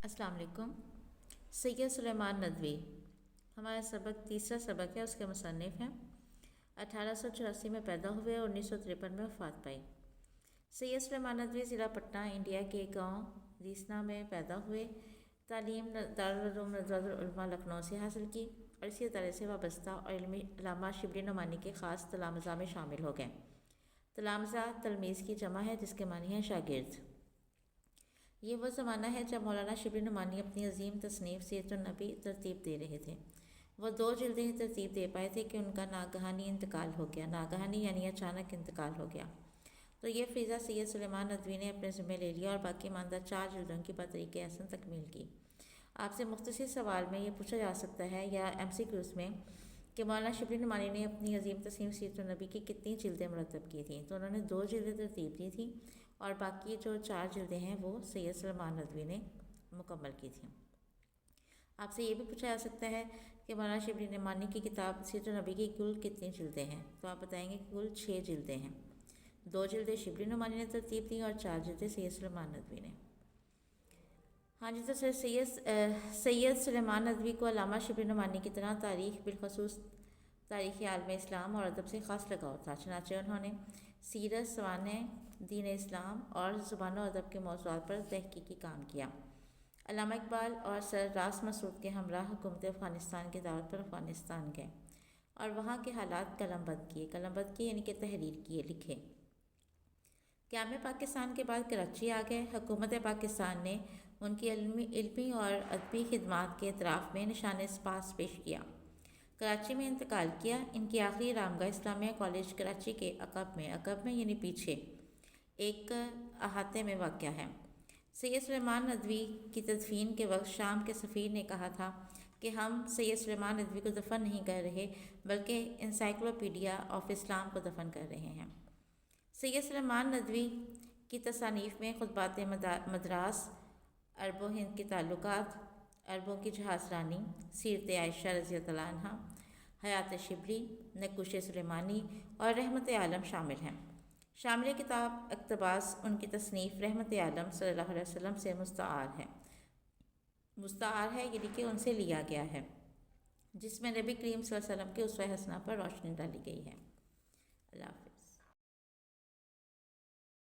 السلام علیکم۔ سید سلیمان ندوی ہمارا تیسرا سبق ہے، اس کے مصنف ہیں۔ 1884 میں پیدا ہوئے اور 1953 میں وفات پائی۔ سید سلیمان ندوی ضلع پٹنہ انڈیا کے گاؤں ریسنا میں پیدا ہوئے۔ تعلیم دارالعلوم ندوۃ العلماء لکھنؤ سے حاصل کی اور اسی ادارے سے وابستہ اور علمی علامہ شبلی نعمانی کے خاص تلامذہ میں شامل ہو گئے۔ تلامذہ تلمیذ کی جمع ہے، جس کے معنی ہیں شاگرد۔ یہ وہ زمانہ ہے جب مولانا شبلی نعمانی اپنی عظیم تصنیف سیرت النبی ترتیب دے رہے تھے۔ وہ 2 جلدیں ہی ترتیب دے پائے تھے کہ ان کا ناگہانی انتقال ہو گیا۔ ناگہانی یعنی اچانک انتقال ہو گیا۔ تو یہ فریضہ سید سلیمان ندوی نے اپنے ذمہ لے لیا اور باقی ماندہ 4 جلدوں کی بطریق احسن تکمیل کی۔ آپ سے مختصر سوال میں یہ پوچھا جا سکتا ہے یا MCQs میں کہ مولانا شبلی نعمانی نے اپنی عظیم تصنیف سیرت النبی کی کتنی جلدیں مرتب کی تھیں؟ تو انہوں نے 2 جلدیں ترتیب دی تھیں اور باقی جو 4 جلدیں ہیں وہ سید سلیمان ندوی نے مکمل کی تھیں۔ آپ سے یہ بھی پوچھا جا سکتا ہے کہ مولانا شبلی نعمانی کی کتاب سیرت النبی کی کل کتنی جلدیں ہیں؟ تو آپ بتائیں گے کہ کل 6 جلدیں ہیں۔ 2 جلدیں شبلی نعمانی نے ترتیب دیں اور 4 جلدیں سید سلیمان ندوی نے۔ ہاں جی، تو سید سلیمان ندوی کو علامہ شبلی نعمانی کی طرح تاریخ، بالخصوص تاریخ عالم اسلام اور ادب سے خاص لگاؤ تھا، چنانچہ انہوں نے سیرت، سوانح، دین اسلام اور زبان و ادب کے موضوعات پر تحقیقی کام کیا۔ علامہ اقبال اور سر راس مسعود کے ہمراہ حکومت افغانستان کی دعوت پر افغانستان گئے اور وہاں کے حالات قلم بند کیے یعنی کہ تحریر کیے، لکھے۔ قیام پاکستان کے بعد کراچی آ گئے۔ حکومت پاکستان نے ان کی علمی اور ادبی خدمات کے اعتراف میں نشان سپاس پیش کیا۔ کراچی میں انتقال کیا۔ ان کی آخری آرامگاہ اسلامیہ کالج کراچی کے عقب میں یعنی پیچھے ایک احاطے میں واقع ہے۔ سید سلیمان ندوی کی تدفین کے وقت شام کے سفیر نے کہا تھا کہ ہم سید سلیمان ندوی کو دفن نہیں کر رہے بلکہ انسائکلوپیڈیا آف اسلام کو دفن کر رہے ہیں۔ سید سلیمان ندوی کی تصانیف میں خطبات مدراس، عرب و ہند کے تعلقات، عربوں کی جہاز رانی، سیرت عائشہ رضی اللہ عنہا، حیات شبلی، نقوش سلیمانی اور رحمت عالم شامل ہیں۔ شامل کتاب اقتباس ان کی تصنیف رحمت عالم صلی اللہ علیہ وسلم سے مستعار ہے یعنی کہ ان سے لیا گیا ہے، جس میں نبی کریم صلی اللہ علیہ وسلم کے اسوہ حسنہ پر روشنی ڈالی گئی ہے۔ اللہ حافظ۔